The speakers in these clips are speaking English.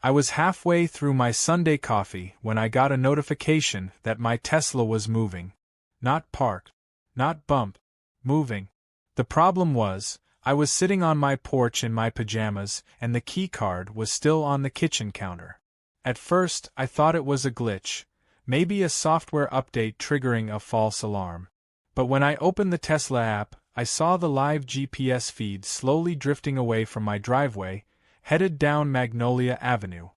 I was halfway through my Sunday coffee when I got a notification that my Tesla was moving. Not parked. Not bump. Moving. The problem was, I was sitting on my porch in my pajamas and the keycard was still on the kitchen counter. At first, I thought it was a glitch, maybe a software update triggering a false alarm. But when I opened the Tesla app, I saw the live GPS feed slowly drifting away from my driveway, headed down Magnolia Avenue.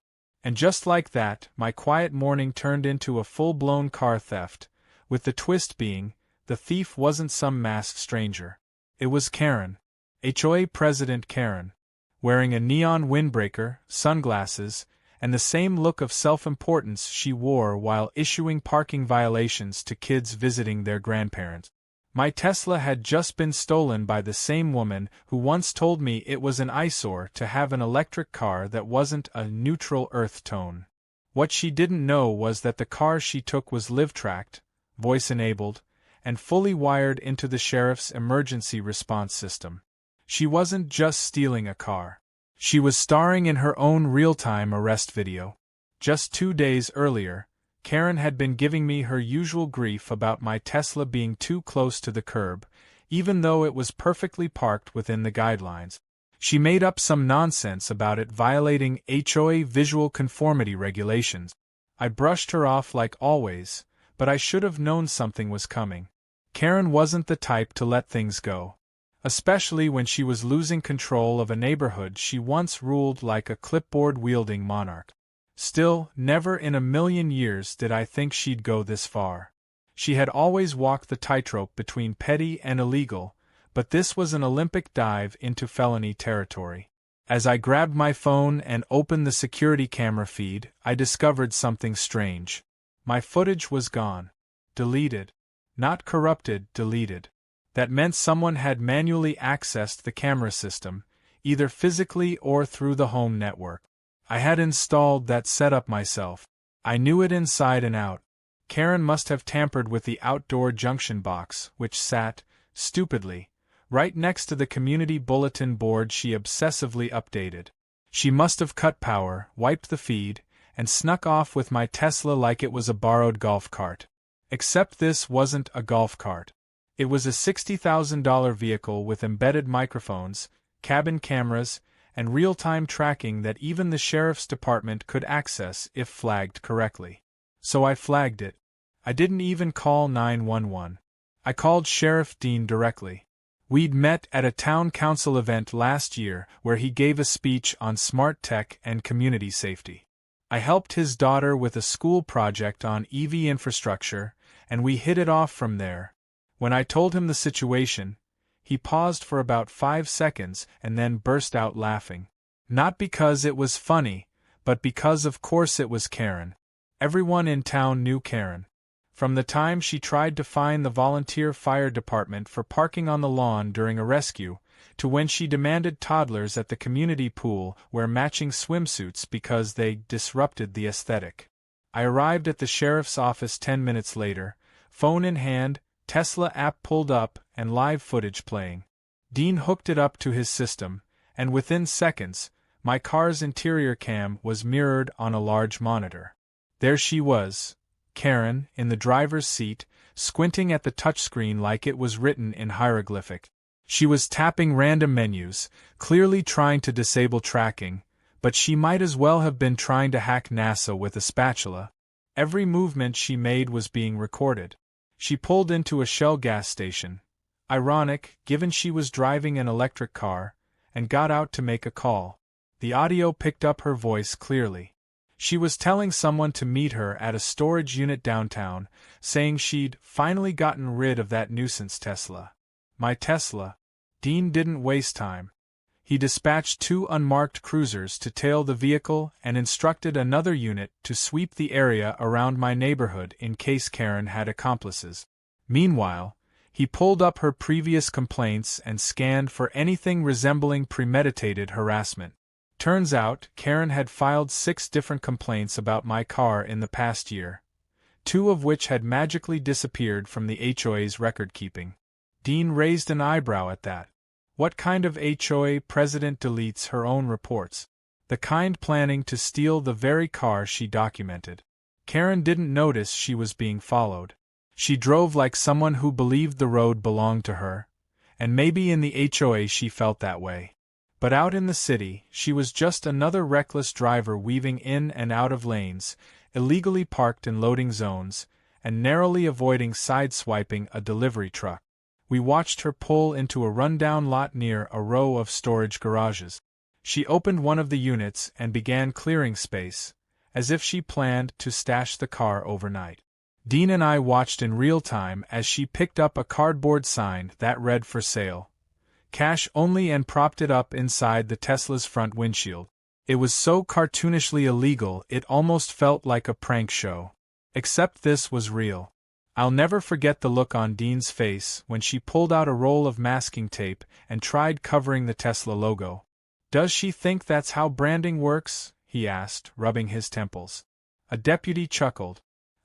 And just like that, my quiet morning turned into a full-blown car theft, with the twist being, the thief wasn't some masked stranger. It was Karen. HOA President Karen. Wearing a neon windbreaker, sunglasses, and the same look of self-importance she wore while issuing parking violations to kids visiting their grandparents. My Tesla had just been stolen by the same woman who once told me it was an eyesore to have an electric car that wasn't a neutral earth tone. What she didn't know was that the car she took was live-tracked, voice-enabled, and fully wired into the sheriff's emergency response system. She wasn't just stealing a car. She was starring in her own real-time arrest video. Just 2 days earlier, Karen had been giving me her usual grief about my Tesla being too close to the curb, even though it was perfectly parked within the guidelines. She made up some nonsense about it violating HOA visual conformity regulations. I brushed her off like always, but I should have known something was coming. Karen wasn't the type to let things go, especially when she was losing control of a neighborhood she once ruled like a clipboard-wielding monarch. Still, never in a million years did I think she'd go this far. She had always walked the tightrope between petty and illegal, but this was an Olympic dive into felony territory. As I grabbed my phone and opened the security camera feed, I discovered something strange. My footage was gone. Deleted. Not corrupted, deleted. That meant someone had manually accessed the camera system, either physically or through the home network. I had installed that setup myself. I knew it inside and out. Karen must have tampered with the outdoor junction box, which sat, stupidly, right next to the community bulletin board she obsessively updated. She must have cut power, wiped the feed, and snuck off with my Tesla like it was a borrowed golf cart. Except this wasn't a golf cart. It was a $60,000 vehicle with embedded microphones, cabin cameras, and real-time tracking that even the sheriff's department could access if flagged correctly. So I flagged it. I didn't even call 911. I called Sheriff Dean directly. We'd met at a town council event last year where he gave a speech on smart tech and community safety. I helped his daughter with a school project on EV infrastructure, and we hit it off from there. When I told him the situation, he paused for about 5 seconds and then burst out laughing. Not because it was funny, but because of course it was Karen. Everyone in town knew Karen. From the time she tried to fine the volunteer fire department for parking on the lawn during a rescue, to when she demanded toddlers at the community pool wear matching swimsuits because they disrupted the aesthetic. I arrived at the sheriff's office 10 minutes later, phone in hand, Tesla app pulled up, and live footage playing. Dean hooked it up to his system, and within seconds, my car's interior cam was mirrored on a large monitor. There she was, Karen, in the driver's seat, squinting at the touchscreen like it was written in hieroglyphic. She was tapping random menus, clearly trying to disable tracking, but she might as well have been trying to hack NASA with a spatula. Every movement she made was being recorded. She pulled into a Shell gas station. Ironic, given she was driving an electric car, and got out to make a call. The audio picked up her voice clearly. She was telling someone to meet her at a storage unit downtown, saying she'd finally gotten rid of that nuisance Tesla. My Tesla. Dean didn't waste time. He dispatched 2 unmarked cruisers to tail the vehicle and instructed another unit to sweep the area around my neighborhood in case Karen had accomplices. Meanwhile, he pulled up her previous complaints and scanned for anything resembling premeditated harassment. Turns out, Karen had filed 6 different complaints about my car in the past year, 2 of which had magically disappeared from the HOA's record-keeping. Dean raised an eyebrow at that. What kind of HOA president deletes her own reports? the kind planning to steal the very car she documented. Karen didn't notice she was being followed. She drove like someone who believed the road belonged to her, and maybe in the HOA she felt that way. But out in the city, she was just another reckless driver weaving in and out of lanes, illegally parked in loading zones, and narrowly avoiding sideswiping a delivery truck. We watched her pull into a rundown lot near a row of storage garages. She opened one of the units and began clearing space, as if she planned to stash the car overnight. Dean and I watched in real time as she picked up a cardboard sign that read "For sale, cash only" and propped it up inside the Tesla's front windshield. It was so cartoonishly illegal it almost felt like a prank show. Except this was real. I'll never forget the look on Dean's face when she pulled out a roll of masking tape and tried covering the Tesla logo. "Does she think that's how branding works?" he asked, rubbing his temples. A deputy chuckled.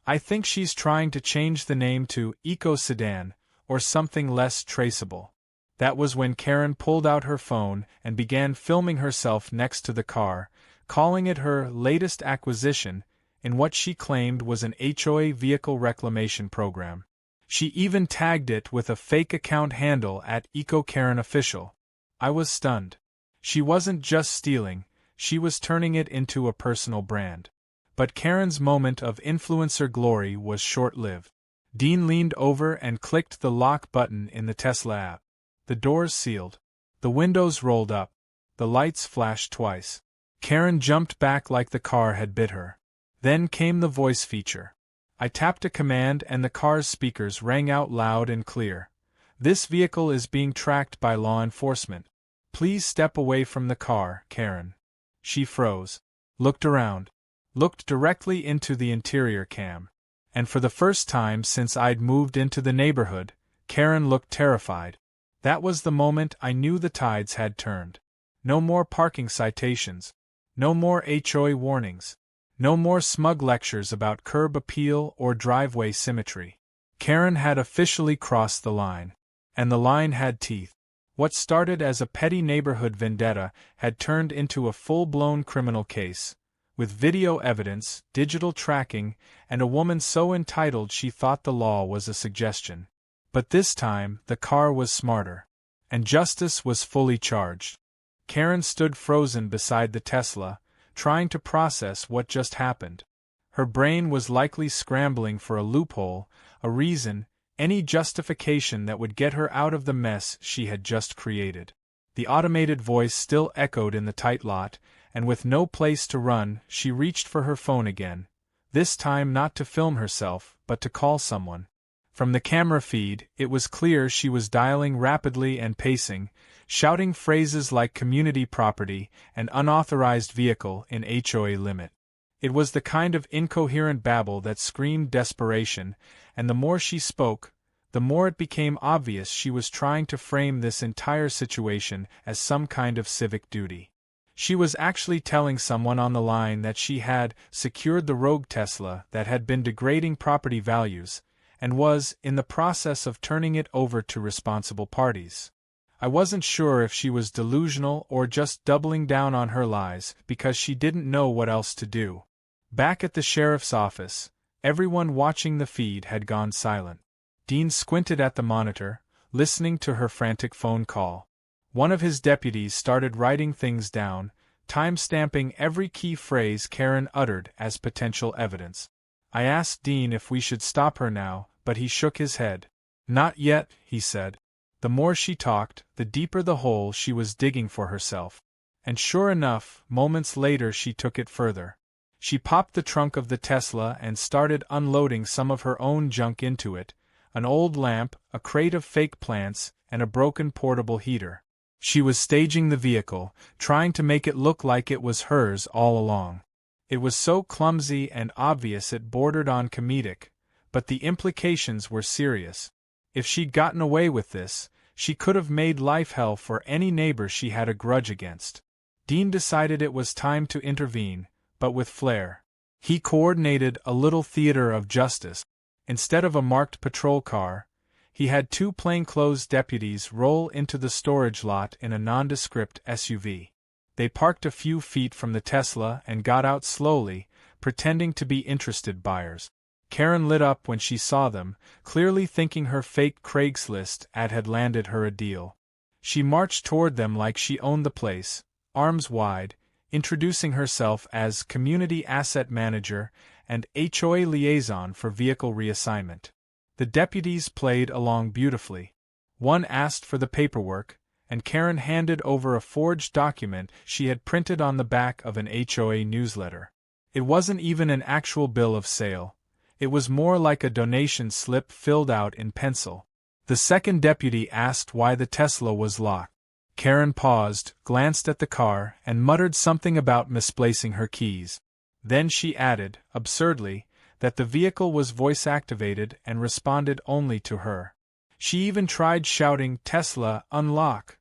"I think she's trying to change the name to Eco Sedan, or something less traceable." That was when Karen pulled out her phone and began filming herself next to the car, calling it her latest acquisition in what she claimed was an HOA vehicle reclamation program. She even tagged it with a fake account handle at @EcoKarenOfficial. I was stunned. She wasn't just stealing, she was turning it into a personal brand. But Karen's moment of influencer glory was short-lived. Dean leaned over and clicked the lock button in the Tesla app. The doors sealed. The windows rolled up. The lights flashed twice. Karen jumped back like the car had bit her. Then came the voice feature. I tapped a command and the car's speakers rang out loud and clear. "This vehicle is being tracked by law enforcement. Please step away from the car, Karen." She froze. Looked around. Looked directly into the interior cam. And for the first time since I'd moved into the neighborhood, Karen looked terrified. That was the moment I knew the tides had turned. No more parking citations. No more HOA warnings. No more smug lectures about curb appeal or driveway symmetry. Karen had officially crossed the line. And the line had teeth. What started as a petty neighborhood vendetta had turned into a full-blown criminal case, with video evidence, digital tracking, and a woman so entitled she thought the law was a suggestion. But this time, the car was smarter. And justice was fully charged. Karen stood frozen beside the Tesla, trying to process what just happened. Her brain was likely scrambling for a loophole, a reason, any justification that would get her out of the mess she had just created. The automated voice still echoed in the tight lot, and with no place to run, she reached for her phone again, this time not to film herself, but to call someone. From the camera feed, it was clear she was dialing rapidly and pacing, shouting phrases like community property and unauthorized vehicle in HOA limit. It was the kind of incoherent babble that screamed desperation, and the more she spoke, the more it became obvious she was trying to frame this entire situation as some kind of civic duty. She was actually telling someone on the line that she had secured the rogue Tesla that had been degrading property values, and was in the process of turning it over to responsible parties. I wasn't sure if she was delusional or just doubling down on her lies because she didn't know what else to do. Back at the sheriff's office, everyone watching the feed had gone silent. Dean squinted at the monitor, listening to her frantic phone call. One of his deputies started writing things down, time-stamping every key phrase Karen uttered as potential evidence. I asked Dean if we should stop her now, but he shook his head. "Not yet," he said. The more she talked, the deeper the hole she was digging for herself. And sure enough, moments later she took it further. She popped the trunk of the Tesla and started unloading some of her own junk into it, an old lamp, a crate of fake plants, and a broken portable heater. She was staging the vehicle, trying to make it look like it was hers all along. It was so clumsy and obvious it bordered on comedic, but the implications were serious. If she'd gotten away with this, she could have made life hell for any neighbor she had a grudge against. Dean decided it was time to intervene, but with flair. He coordinated a little theater of justice. Instead of a marked patrol car, he had two plainclothes deputies roll into the storage lot in a nondescript SUV. They parked a few feet from the Tesla and got out slowly, pretending to be interested buyers. Karen lit up when she saw them, clearly thinking her fake Craigslist ad had landed her a deal. She marched toward them like she owned the place, arms wide, introducing herself as Community Asset Manager and HOA Liaison for Vehicle Reassignment. The deputies played along beautifully. One asked for the paperwork, and Karen handed over a forged document she had printed on the back of an HOA newsletter. It wasn't even an actual bill of sale. It was more like a donation slip filled out in pencil. The second deputy asked why the Tesla was locked. Karen paused, glanced at the car, and muttered something about misplacing her keys. Then she added, absurdly, that the vehicle was voice-activated and responded only to her. She even tried shouting, "Tesla, unlock!"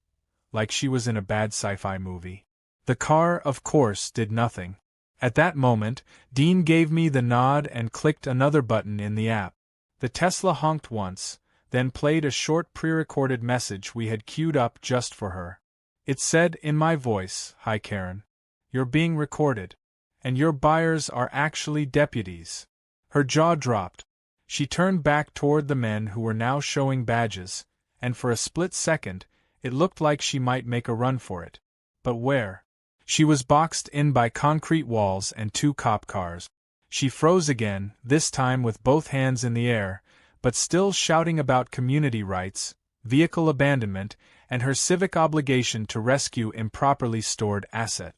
like she was in a bad sci-fi movie. The car, of course, did nothing. At that moment, Dean gave me the nod and clicked another button in the app. The Tesla honked once, then played a short pre-recorded message we had queued up just for her. It said in my voice, "Hi Karen. You're being recorded. And your buyers are actually deputies." Her jaw dropped. She turned back toward the men who were now showing badges, and for a split second, it looked like she might make a run for it. But where? She was boxed in by concrete walls and two cop cars. She froze again, this time with both hands in the air, but still shouting about community rights, vehicle abandonment, and her civic obligation to rescue improperly stored asset.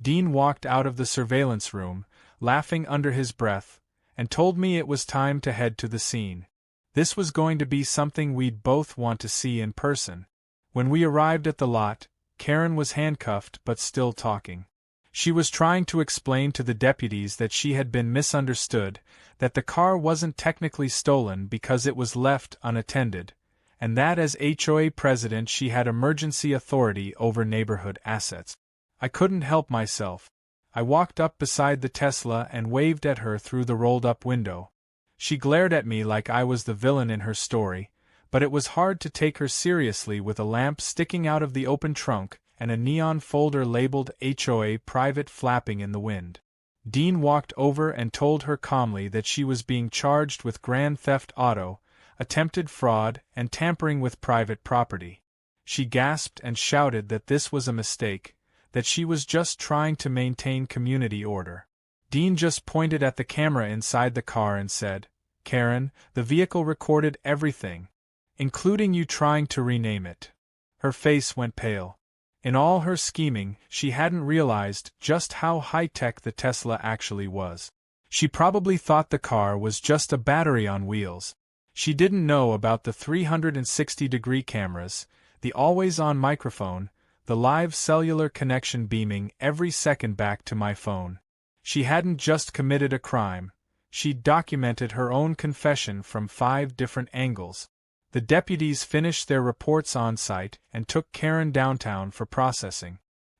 Dean walked out of the surveillance room, laughing under his breath, and told me it was time to head to the scene. This was going to be something we'd both want to see in person. When we arrived at the lot, Karen was handcuffed but still talking. She was trying to explain to the deputies that she had been misunderstood, that the car wasn't technically stolen because it was left unattended, and that as HOA president she had emergency authority over neighborhood assets. I couldn't help myself. I walked up beside the Tesla and waved at her through the rolled-up window. She glared at me like I was the villain in her story, but it was hard to take her seriously with a lamp sticking out of the open trunk and a neon folder labeled HOA Private flapping in the wind. Dean walked over and told her calmly that she was being charged with grand theft auto, attempted fraud, and tampering with private property. She gasped and shouted that this was a mistake, that she was just trying to maintain community order. Dean just pointed at the camera inside the car and said, "Karen, the vehicle recorded everything, including you trying to rename it." Her face went pale. In all her scheming, she hadn't realized just how high-tech the Tesla actually was. She probably thought the car was just a battery on wheels. She didn't know about the 360-degree cameras, the always-on microphone, the live cellular connection beaming every second back to my phone. She hadn't just committed a crime, she'd documented her own confession from 5 different angles. The deputies finished their reports on site and took Karen downtown for processing.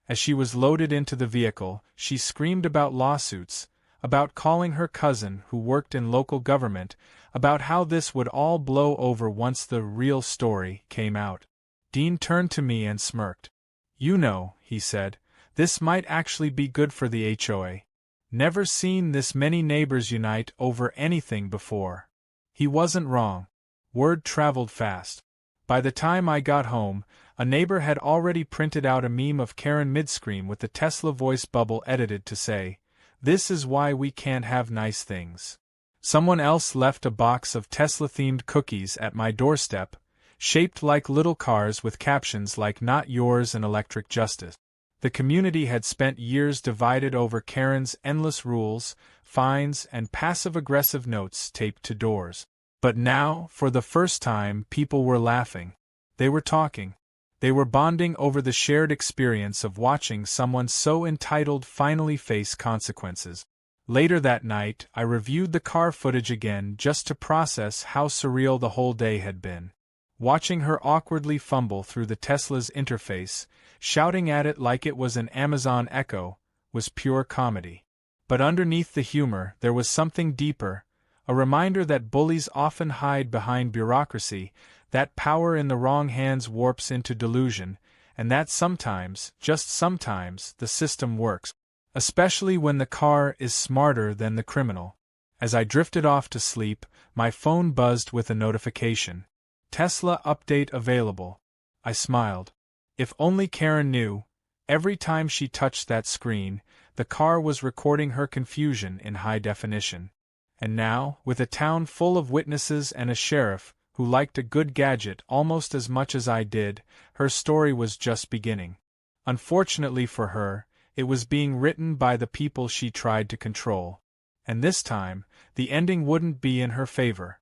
As she was loaded into the vehicle, she screamed about lawsuits, about calling her cousin who worked in local government, about how this would all blow over once the real story came out. Dean turned to me and smirked. "You know," he said, "this might actually be good for the HOA. Never seen this many neighbors unite over anything before." He wasn't wrong. Word traveled fast. By the time I got home, a neighbor had already printed out a meme of Karen mid-scream with the Tesla voice bubble edited to say, "This is why we can't have nice things." Someone else left a box of Tesla-themed cookies at my doorstep, shaped like little cars with captions like "Not yours" and "Electric Justice." The community had spent years divided over Karen's endless rules, fines, and passive-aggressive notes taped to doors. But now, for the first time, people were laughing. They were talking. They were bonding over the shared experience of watching someone so entitled finally face consequences. Later that night, I reviewed the car footage again just to process how surreal the whole day had been. Watching her awkwardly fumble through the Tesla's interface, shouting at it like it was an Amazon Echo, was pure comedy. But underneath the humor, there was something deeper, a reminder that bullies often hide behind bureaucracy, that power in the wrong hands warps into delusion, and that sometimes, just sometimes, the system works. Especially when the car is smarter than the criminal. As I drifted off to sleep, my phone buzzed with a notification. Tesla update available. I smiled. If only Karen knew. Every time she touched that screen, the car was recording her confusion in high definition. And now, with a town full of witnesses and a sheriff who liked a good gadget almost as much as I did, her story was just beginning. Unfortunately for her, it was being written by the people she tried to control. And this time, the ending wouldn't be in her favor.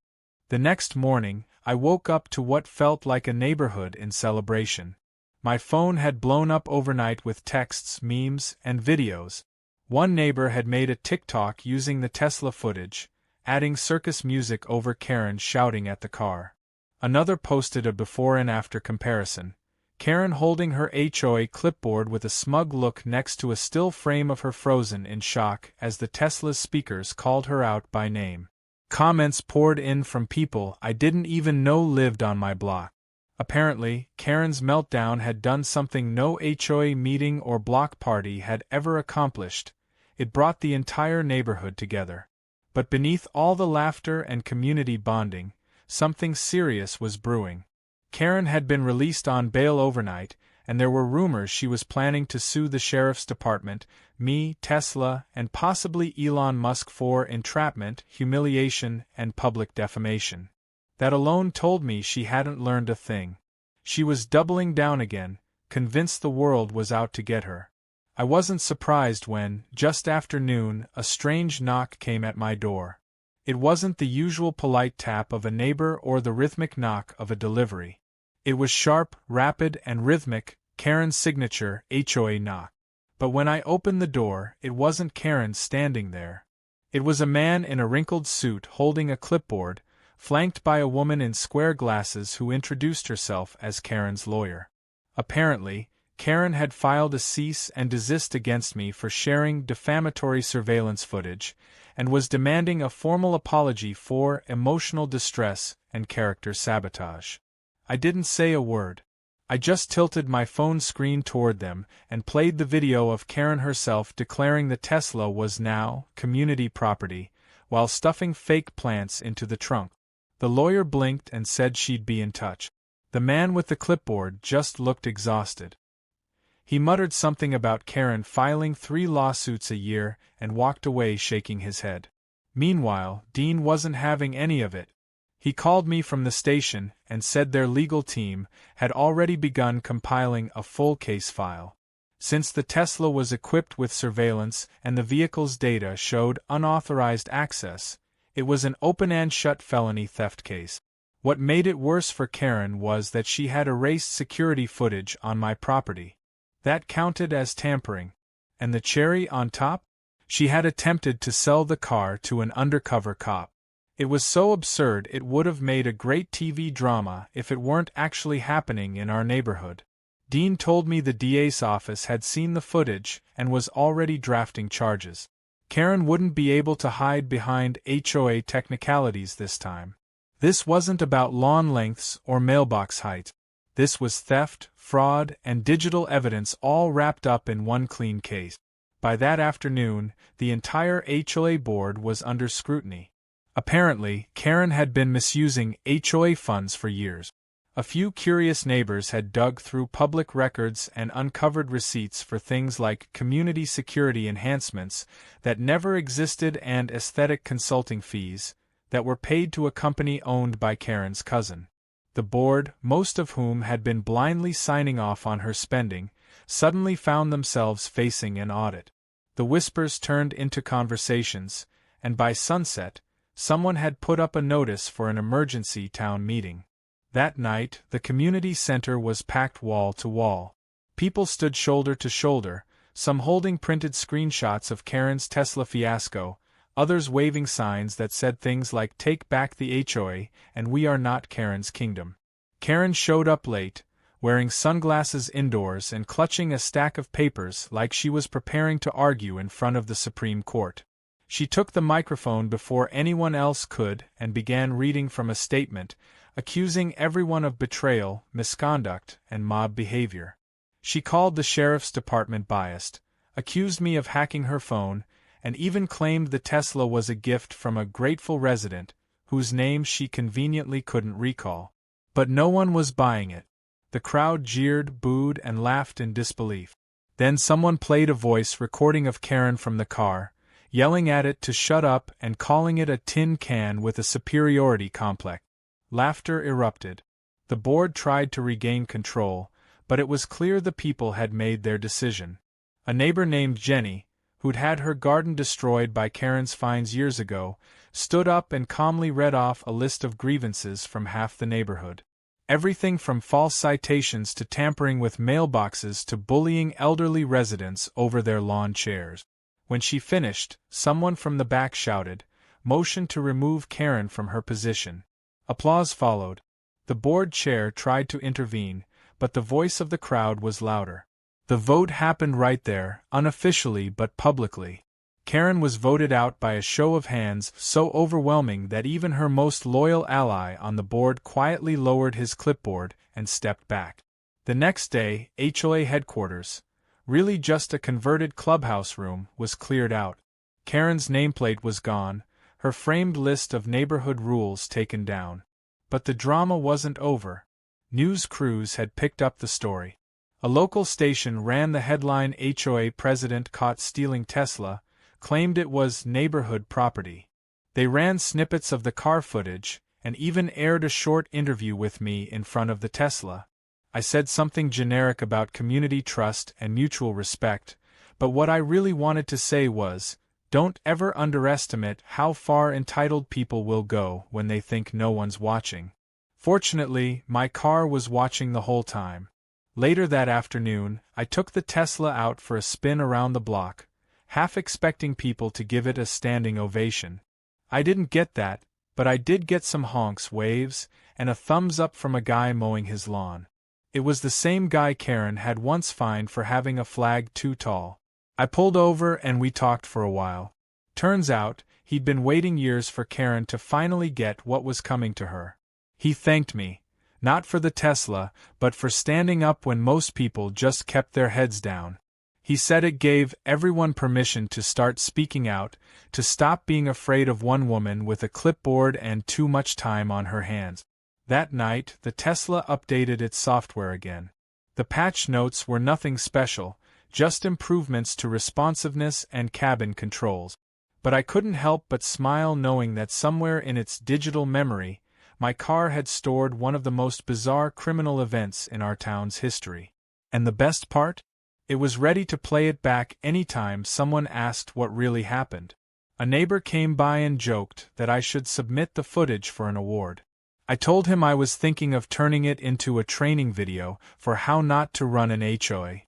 The next morning, I woke up to what felt like a neighborhood in celebration. My phone had blown up overnight with texts, memes, and videos. One neighbor had made a TikTok using the Tesla footage, adding circus music over Karen shouting at the car. Another posted a before and after comparison. Karen holding her HOA clipboard with a smug look next to a still frame of her frozen in shock as the Tesla's speakers called her out by name. Comments poured in from people I didn't even know lived on my block. Apparently, Karen's meltdown had done something no HOA meeting or block party had ever accomplished. It brought the entire neighborhood together. But beneath all the laughter and community bonding, something serious was brewing. Karen had been released on bail overnight, and there were rumors she was planning to sue the sheriff's department, me, Tesla, and possibly Elon Musk for entrapment, humiliation, and public defamation. That alone told me she hadn't learned a thing. She was doubling down again, convinced the world was out to get her. I wasn't surprised when, just after noon, a strange knock came at my door. It wasn't the usual polite tap of a neighbor or the rhythmic knock of a delivery. It was sharp, rapid, and rhythmic, Karen's signature HOA knock. But when I opened the door, it wasn't Karen standing there. It was a man in a wrinkled suit holding a clipboard, flanked by a woman in square glasses who introduced herself as Karen's lawyer. Apparently, Karen had filed a cease and desist against me for sharing defamatory surveillance footage, and was demanding a formal apology for emotional distress and character sabotage. I didn't say a word. I just tilted my phone screen toward them and played the video of Karen herself declaring the Tesla was now community property, while stuffing fake plants into the trunk. The lawyer blinked and said she'd be in touch. The man with the clipboard just looked exhausted. He muttered something about Karen filing 3 lawsuits a year and walked away shaking his head. Meanwhile, Dean wasn't having any of it. He called me from the station and said their legal team had already begun compiling a full case file. Since the Tesla was equipped with surveillance and the vehicle's data showed unauthorized access, it was an open and shut felony theft case. What made it worse for Karen was that she had erased security footage on my property. That counted as tampering. And the cherry on top? She had attempted to sell the car to an undercover cop. It was so absurd it would have made a great TV drama if it weren't actually happening in our neighborhood. Dean told me the DA's office had seen the footage and was already drafting charges. Karen wouldn't be able to hide behind HOA technicalities this time. This wasn't about lawn lengths or mailbox height. This was theft, fraud, and digital evidence all wrapped up in one clean case. By that afternoon, the entire HOA board was under scrutiny. Apparently, Karen had been misusing HOA funds for years. A few curious neighbors had dug through public records and uncovered receipts for things like community security enhancements that never existed and aesthetic consulting fees that were paid to a company owned by Karen's cousin. The board, most of whom had been blindly signing off on her spending, suddenly found themselves facing an audit. The whispers turned into conversations, and by sunset, someone had put up a notice for an emergency town meeting. That night, the community center was packed wall to wall. People stood shoulder to shoulder, some holding printed screenshots of Karen's Tesla fiasco, others waving signs that said things like "Take back the HOA" and "We are not Karen's kingdom." Karen showed up late, wearing sunglasses indoors and clutching a stack of papers like she was preparing to argue in front of the Supreme Court. She took the microphone before anyone else could and began reading from a statement, accusing everyone of betrayal, misconduct, and mob behavior. She called the sheriff's department biased, accused me of hacking her phone, and even claimed the Tesla was a gift from a grateful resident, whose name she conveniently couldn't recall. But no one was buying it. The crowd jeered, booed, and laughed in disbelief. Then someone played a voice recording of Karen from the car, yelling at it to shut up and calling it a tin can with a superiority complex. Laughter erupted. The board tried to regain control, but it was clear the people had made their decision. A neighbor named Jenny, who'd had her garden destroyed by Karen's fines years ago, stood up and calmly read off a list of grievances from half the neighborhood. Everything from false citations to tampering with mailboxes to bullying elderly residents over their lawn chairs. When she finished, someone from the back shouted, "Motion to remove Karen from her position." Applause followed. The board chair tried to intervene, but the voice of the crowd was louder. The vote happened right there, unofficially but publicly. Karen was voted out by a show of hands so overwhelming that even her most loyal ally on the board quietly lowered his clipboard and stepped back. The next day, HOA headquarters, really just a converted clubhouse room, was cleared out. Karen's nameplate was gone, her framed list of neighborhood rules taken down. But the drama wasn't over. News crews had picked up the story. A local station ran the headline, "HOA president caught stealing Tesla," claimed it was neighborhood property. They ran snippets of the car footage, and even aired a short interview with me in front of the Tesla. I said something generic about community trust and mutual respect, but what I really wanted to say was, don't ever underestimate how far entitled people will go when they think no one's watching. Fortunately, my car was watching the whole time. Later that afternoon, I took the Tesla out for a spin around the block, half expecting people to give it a standing ovation. I didn't get that, but I did get some honks, waves, and a thumbs up from a guy mowing his lawn. It was the same guy Karen had once fined for having a flag too tall. I pulled over and we talked for a while. Turns out, he'd been waiting years for Karen to finally get what was coming to her. He thanked me, not for the Tesla, but for standing up when most people just kept their heads down. He said it gave everyone permission to start speaking out, to stop being afraid of one woman with a clipboard and too much time on her hands. That night, the Tesla updated its software again. The patch notes were nothing special, just improvements to responsiveness and cabin controls. But I couldn't help but smile knowing that somewhere in its digital memory, my car had stored one of the most bizarre criminal events in our town's history. And the best part? It was ready to play it back anytime someone asked what really happened. A neighbor came by and joked that I should submit the footage for an award. I told him I was thinking of turning it into a training video for how not to run an HOA.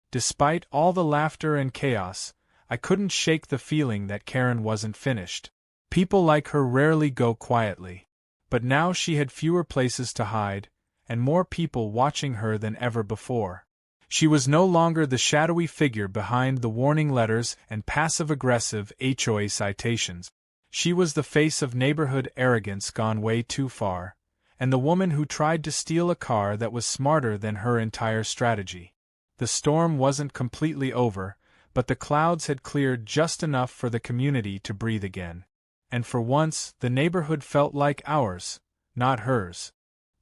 Despite all the laughter and chaos, I couldn't shake the feeling that Karen wasn't finished. People like her rarely go quietly. But now she had fewer places to hide, and more people watching her than ever before. She was no longer the shadowy figure behind the warning letters and passive-aggressive HOA citations. She was the face of neighborhood arrogance gone way too far, and the woman who tried to steal a car that was smarter than her entire strategy. The storm wasn't completely over, but the clouds had cleared just enough for the community to breathe again. And for once, the neighborhood felt like ours, not hers.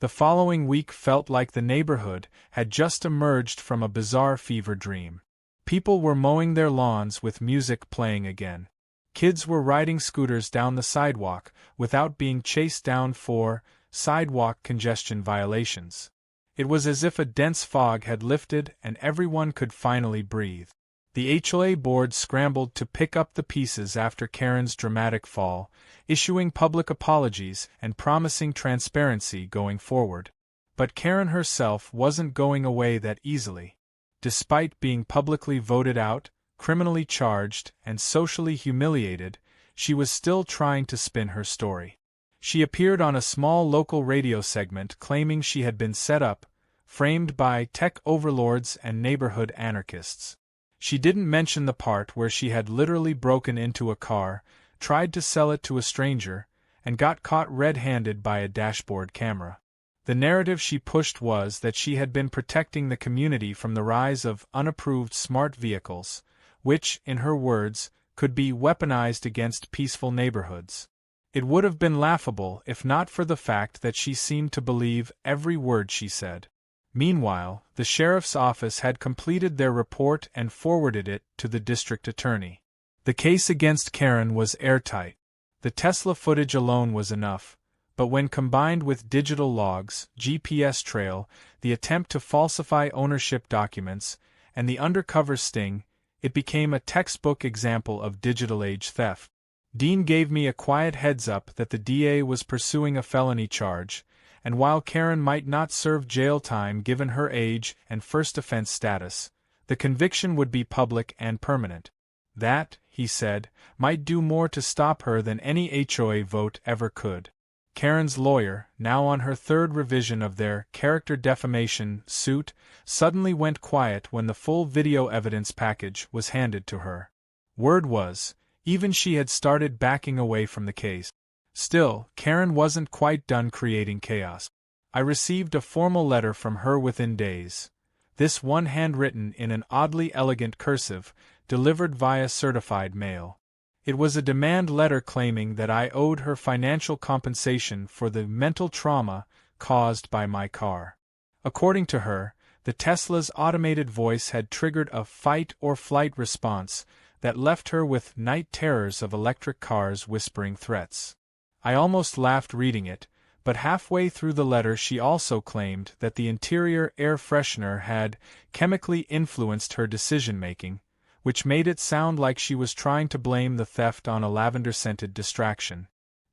The following week felt like the neighborhood had just emerged from a bizarre fever dream. People were mowing their lawns with music playing again. Kids were riding scooters down the sidewalk without being chased down for sidewalk congestion violations. It was as if a dense fog had lifted and everyone could finally breathe. The HOA board scrambled to pick up the pieces after Karen's dramatic fall, issuing public apologies and promising transparency going forward. But Karen herself wasn't going away that easily. Despite being publicly voted out, criminally charged, and socially humiliated, she was still trying to spin her story. She appeared on a small local radio segment claiming she had been set up, framed by tech overlords and neighborhood anarchists. She didn't mention the part where she had literally broken into a car, tried to sell it to a stranger, and got caught red-handed by a dashboard camera. The narrative she pushed was that she had been protecting the community from the rise of unapproved smart vehicles, which, in her words, could be weaponized against peaceful neighborhoods. It would have been laughable if not for the fact that she seemed to believe every word she said. Meanwhile, the sheriff's office had completed their report and forwarded it to the district attorney. The case against Karen was airtight. The Tesla footage alone was enough, but when combined with digital logs, GPS trail, the attempt to falsify ownership documents, and the undercover sting, it became a textbook example of digital age theft. Dean gave me a quiet heads-up that the DA was pursuing a felony charge, and while Karen might not serve jail time given her age and first offense status, the conviction would be public and permanent. That, he said, might do more to stop her than any HOA vote ever could. Karen's lawyer, now on her third revision of their character defamation suit, suddenly went quiet when the full video evidence package was handed to her. Word was, even she had started backing away from the case. Still, Karen wasn't quite done creating chaos. I received a formal letter from her within days. This one handwritten in an oddly elegant cursive, delivered via certified mail. It was a demand letter claiming that I owed her financial compensation for the mental trauma caused by my car. According to her, the Tesla's automated voice had triggered a fight-or-flight response that left her with night terrors of electric cars whispering threats. I almost laughed reading it, but halfway through the letter she also claimed that the interior air freshener had chemically influenced her decision-making, which made it sound like she was trying to blame the theft on a lavender-scented distraction.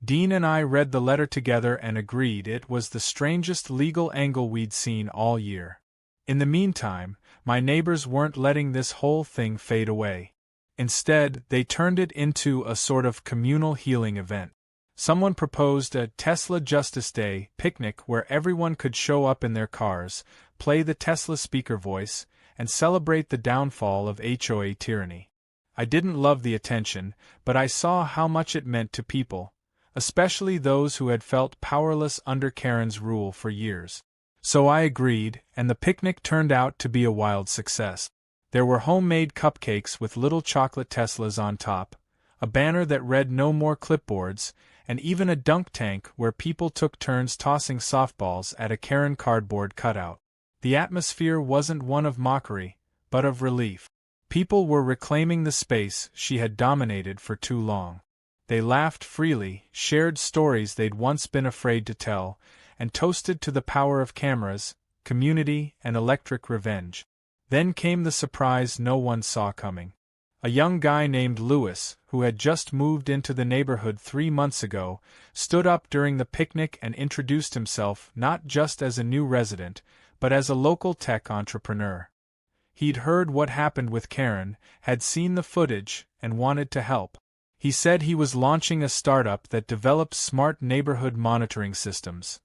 Dean and I read the letter together and agreed it was the strangest legal angle we'd seen all year. In the meantime, my neighbors weren't letting this whole thing fade away. Instead, they turned it into a sort of communal healing event. Someone proposed a Tesla Justice Day picnic where everyone could show up in their cars, play the Tesla speaker voice, and celebrate the downfall of HOA tyranny. I didn't love the attention, but I saw how much it meant to people, especially those who had felt powerless under Karen's rule for years. So I agreed, and the picnic turned out to be a wild success. There were homemade cupcakes with little chocolate Teslas on top, a banner that read "No More Clipboards," and even a dunk tank where people took turns tossing softballs at a Karen cardboard cutout. The atmosphere wasn't one of mockery, but of relief. People were reclaiming the space she had dominated for too long. They laughed freely, shared stories they'd once been afraid to tell, and toasted to the power of cameras, community, and electric revenge. Then came the surprise no one saw coming. A young guy named Lewis, who had just moved into the neighborhood 3 months ago, stood up during the picnic and introduced himself not just as a new resident, but as a local tech entrepreneur. He'd heard what happened with Karen, had seen the footage, and wanted to help. He said he was launching a startup that developed smart neighborhood monitoring systems.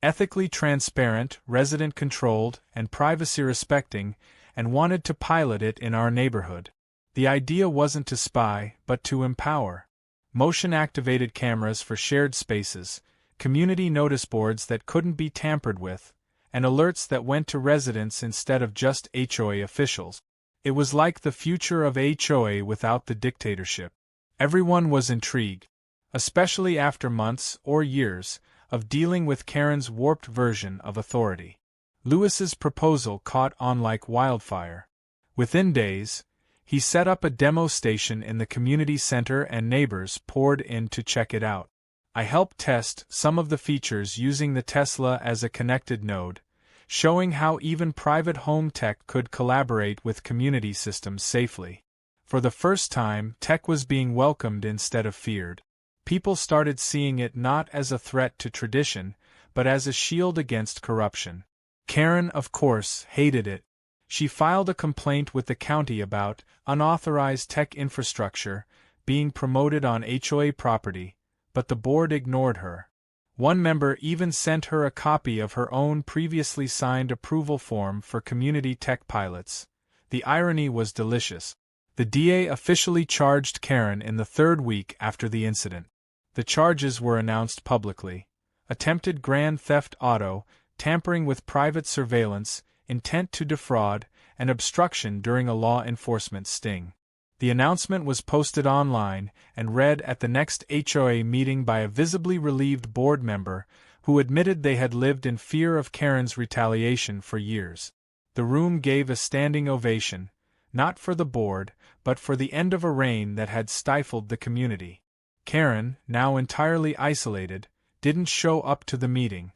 Ethically transparent, resident-controlled, and privacy-respecting, and wanted to pilot it in our neighborhood. The idea wasn't to spy, but to empower. Motion-activated cameras for shared spaces, community notice boards that couldn't be tampered with, and alerts that went to residents instead of just HOA officials. It was like the future of HOA without the dictatorship. Everyone was intrigued, especially after months or years of dealing with Karen's warped version of authority. Lewis's proposal caught on like wildfire. Within days, he set up a demo station in the community center and neighbors poured in to check it out. I helped test some of the features using the Tesla as a connected node, showing how even private home tech could collaborate with community systems safely. For the first time, tech was being welcomed instead of feared. People started seeing it not as a threat to tradition, but as a shield against corruption. Karen, of course, hated it. She filed a complaint with the county about unauthorized tech infrastructure being promoted on HOA property, but the board ignored her. One member even sent her a copy of her own previously signed approval form for community tech pilots. The irony was delicious. The DA officially charged Karen in the 3rd week after the incident. The charges were announced publicly. attempted grand theft auto, tampering with private surveillance, intent to defraud, and obstruction during a law enforcement sting. The announcement was posted online and read at the next HOA meeting by a visibly relieved board member who admitted they had lived in fear of Karen's retaliation for years. The room gave a standing ovation, not for the board, but for the end of a reign that had stifled the community. Karen, now entirely isolated, didn't show up to the meeting.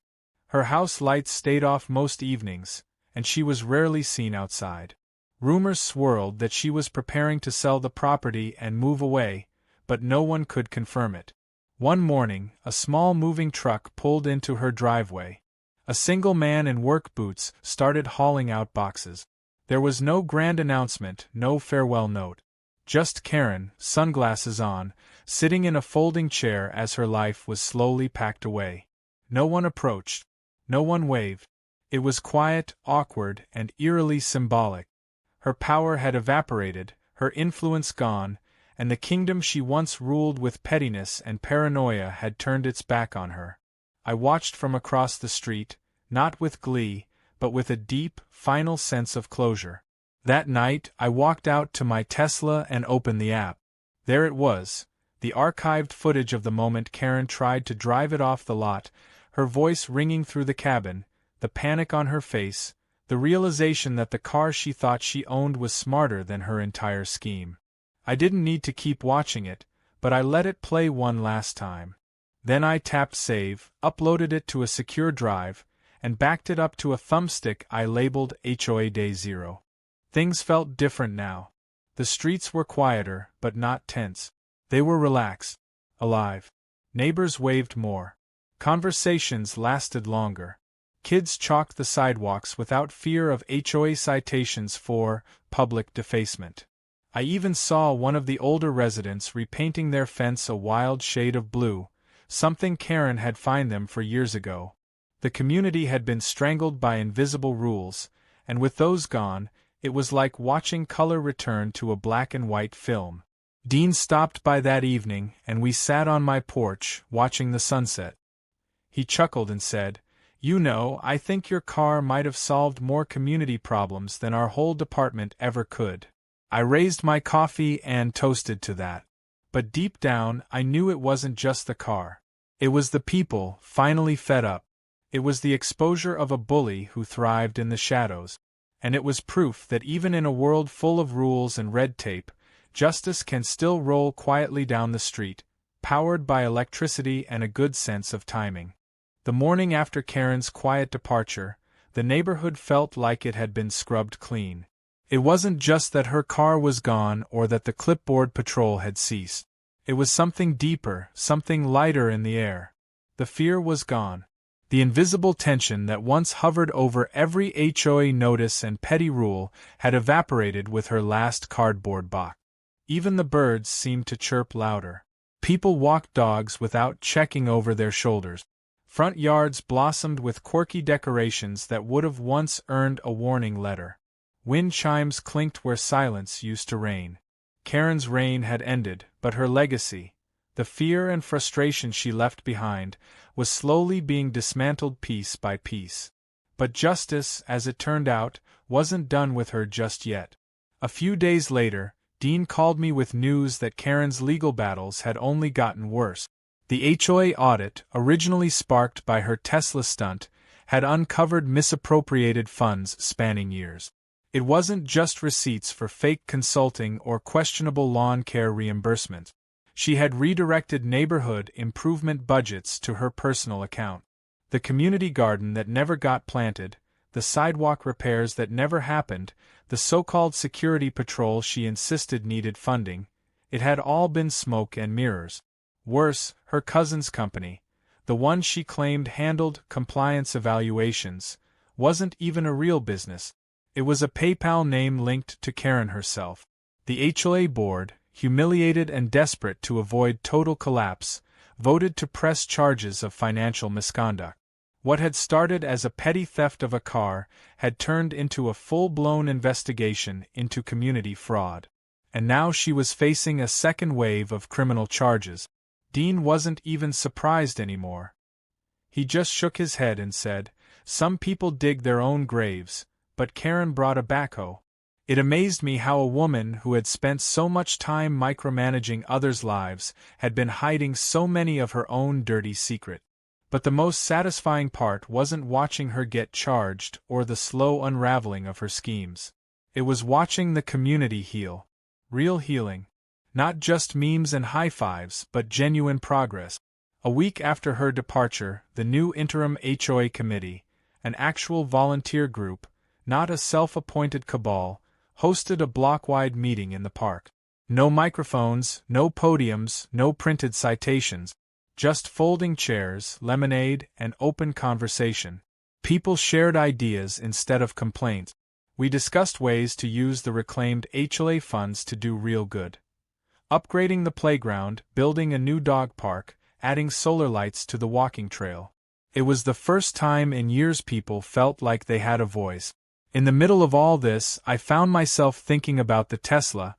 Her house lights stayed off most evenings, and she was rarely seen outside. Rumors swirled that she was preparing to sell the property and move away, but no one could confirm it. One morning, a small moving truck pulled into her driveway. A single man in work boots started hauling out boxes. There was no grand announcement, no farewell note. Just Karen, sunglasses on, sitting in a folding chair as her life was slowly packed away. No one approached. No one waved. It was quiet, awkward, and eerily symbolic. Her power had evaporated, her influence gone, and the kingdom she once ruled with pettiness and paranoia had turned its back on her. I watched from across the street, not with glee, but with a deep, final sense of closure. That night, I walked out to my Tesla and opened the app. There it was, the archived footage of the moment Karen tried to drive it off the lot, her voice ringing through the cabin, the panic on her face, the realization that the car she thought she owned was smarter than her entire scheme. I didn't need to keep watching it, but I let it play one last time. Then I tapped save, uploaded it to a secure drive, and backed it up to a thumbstick I labeled HOA Day 0. Things felt different now. The streets were quieter, but not tense. They were relaxed, alive. Neighbors waved more. Conversations lasted longer. Kids chalked the sidewalks without fear of HOA citations for public defacement. I even saw one of the older residents repainting their fence a wild shade of blue, something Karen had fined them for years ago. The community had been strangled by invisible rules, and with those gone, it was like watching color return to a black and white film. Dean stopped by that evening, and we sat on my porch, watching the sunset. He chuckled and said, "You know, I think your car might have solved more community problems than our whole department ever could." I raised my coffee and toasted to that. But deep down, I knew it wasn't just the car. It was the people, finally fed up. It was the exposure of a bully who thrived in the shadows. And it was proof that even in a world full of rules and red tape, justice can still roll quietly down the street, powered by electricity and a good sense of timing. The morning after Karen's quiet departure, the neighborhood felt like it had been scrubbed clean. It wasn't just that her car was gone or that the clipboard patrol had ceased. It was something deeper, something lighter in the air. The fear was gone. The invisible tension that once hovered over every HOA notice and petty rule had evaporated with her last cardboard box. Even the birds seemed to chirp louder. People walked dogs without checking over their shoulders. Front yards blossomed with quirky decorations that would have once earned a warning letter. Wind chimes clinked where silence used to reign. Karen's reign had ended, but her legacy, the fear and frustration she left behind, was slowly being dismantled piece by piece. But justice, as it turned out, wasn't done with her just yet. A few days later, Dean called me with news that Karen's legal battles had only gotten worse. The HOA audit, originally sparked by her Tesla stunt, had uncovered misappropriated funds spanning years. It wasn't just receipts for fake consulting or questionable lawn care reimbursement. She had redirected neighborhood improvement budgets to her personal account. The community garden that never got planted, the sidewalk repairs that never happened, the so-called security patrol she insisted needed funding, it had all been smoke and mirrors. Worse, her cousin's company, the one she claimed handled compliance evaluations, wasn't even a real business. It was a PayPal name linked to Karen herself. The HOA board, humiliated and desperate to avoid total collapse, voted to press charges of financial misconduct. What had started as a petty theft of a car had turned into a full-blown investigation into community fraud. And now she was facing a second wave of criminal charges. Dean wasn't even surprised anymore. He just shook his head and said, "Some people dig their own graves, but Karen brought a backhoe." It amazed me how a woman who had spent so much time micromanaging others' lives had been hiding so many of her own dirty secrets. But the most satisfying part wasn't watching her get charged or the slow unraveling of her schemes. It was watching the community heal. Real healing. Not just memes and high fives, but genuine progress. A week after her departure, the new interim HOA committee, an actual volunteer group, not a self-appointed cabal, hosted a block-wide meeting in the park. No microphones, no podiums, no printed citations. Just folding chairs, lemonade, and open conversation. People shared ideas instead of complaints. We discussed ways to use the reclaimed HOA funds to do real good. Upgrading the playground, building a new dog park, adding solar lights to the walking trail. It was the first time in years people felt like they had a voice. In the middle of all this, I found myself thinking about the Tesla,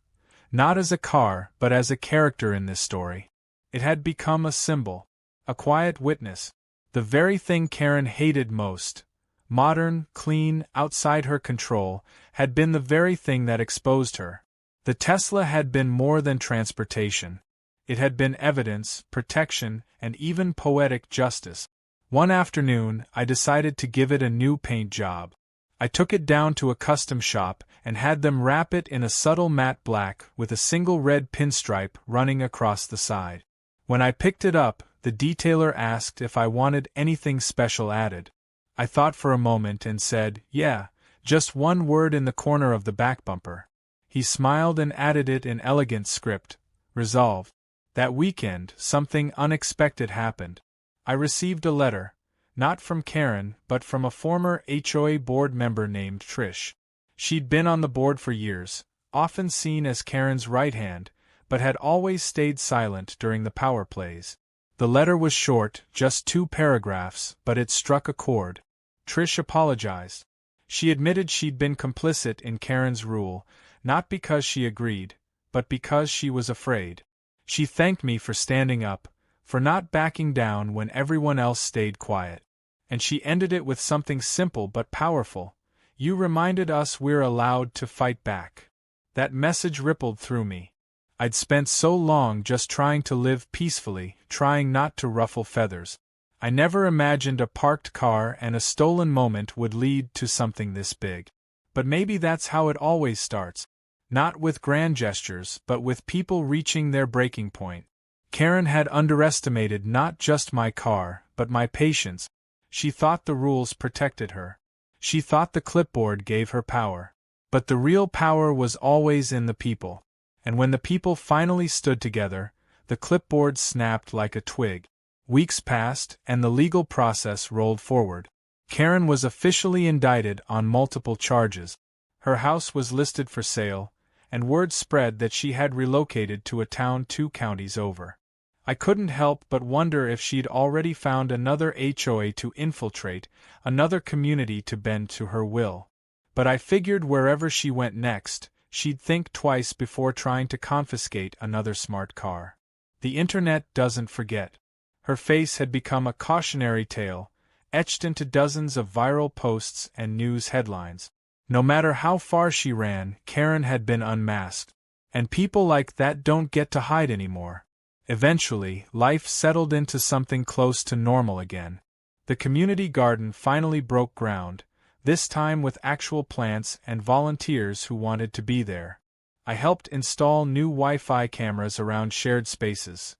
not as a car, but as a character in this story. It had become a symbol, a quiet witness, the very thing Karen hated most. Modern, clean, outside her control, had been the very thing that exposed her. The Tesla had been more than transportation. It had been evidence, protection, and even poetic justice. One afternoon, I decided to give it a new paint job. I took it down to a custom shop and had them wrap it in a subtle matte black with a single red pinstripe running across the side. When I picked it up, the detailer asked if I wanted anything special added. I thought for a moment and said, "Yeah, just one word in the corner of the back bumper." He smiled and added it in elegant script, "Resolve." That weekend, something unexpected happened. I received a letter, not from Karen, but from a former HOA board member named Trish. She'd been on the board for years, often seen as Karen's right hand, but had always stayed silent during the power plays. The letter was short, just 2 paragraphs, but it struck a chord. Trish apologized. She admitted she'd been complicit in Karen's rule, not because she agreed, but because she was afraid. She thanked me for standing up, for not backing down when everyone else stayed quiet. And she ended it with something simple but powerful. "You reminded us we're allowed to fight back." That message rippled through me. I'd spent so long just trying to live peacefully, trying not to ruffle feathers. I never imagined a parked car and a stolen moment would lead to something this big. But maybe that's how it always starts. Not with grand gestures, but with people reaching their breaking point. Karen had underestimated not just my car, but my patience. She thought the rules protected her. She thought the clipboard gave her power. But the real power was always in the people. And when the people finally stood together, the clipboard snapped like a twig. Weeks passed, and the legal process rolled forward. Karen was officially indicted on multiple charges. Her house was listed for sale, and word spread that she had relocated to a town 2 counties over. I couldn't help but wonder if she'd already found another HOA to infiltrate, another community to bend to her will. But I figured wherever she went next, she'd think twice before trying to confiscate another smart car. The internet doesn't forget. Her face had become a cautionary tale, etched into dozens of viral posts and news headlines. No matter how far she ran, Karen had been unmasked. And people like that don't get to hide anymore. Eventually, life settled into something close to normal again. The community garden finally broke ground, this time with actual plants and volunteers who wanted to be there. I helped install new Wi-Fi cameras around shared spaces,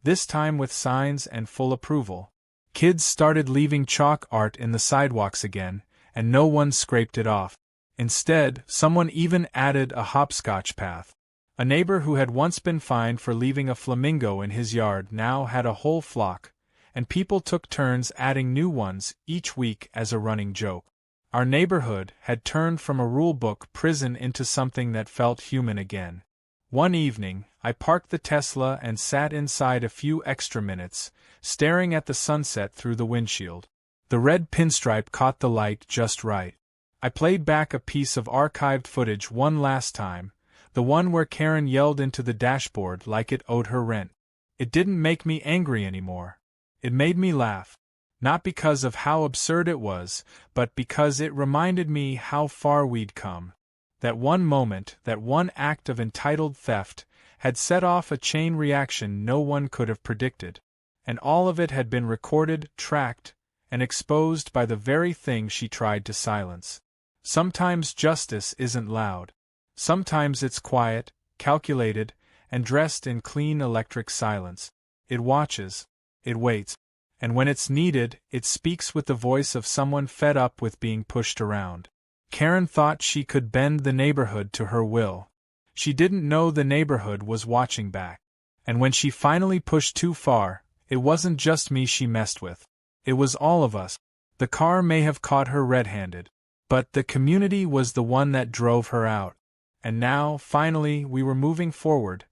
this time with signs and full approval. Kids started leaving chalk art in the sidewalks again, and no one scraped it off. Instead, someone even added a hopscotch path. A neighbor who had once been fined for leaving a flamingo in his yard now had a whole flock, and people took turns adding new ones each week as a running joke. Our neighborhood had turned from a rulebook prison into something that felt human again. One evening, I parked the Tesla and sat inside a few extra minutes, staring at the sunset through the windshield. The red pinstripe caught the light just right. I played back a piece of archived footage one last time, the one where Karen yelled into the dashboard like it owed her rent. It didn't make me angry anymore. It made me laugh. Not because of how absurd it was, but because it reminded me how far we'd come. That one moment, that one act of entitled theft, had set off a chain reaction no one could have predicted. And all of it had been recorded, tracked, and exposed by the very thing she tried to silence. Sometimes justice isn't loud. Sometimes it's quiet, calculated, and dressed in clean electric silence. It watches, it waits, and when it's needed, it speaks with the voice of someone fed up with being pushed around. Karen thought she could bend the neighborhood to her will. She didn't know the neighborhood was watching back. And when she finally pushed too far, it wasn't just me she messed with. It was all of us. The car may have caught her red-handed, but the community was the one that drove her out. And now, finally, we were moving forward.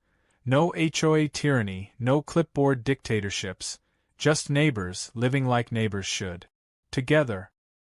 No HOA tyranny, no clipboard dictatorships, just neighbors living like neighbors should. Together.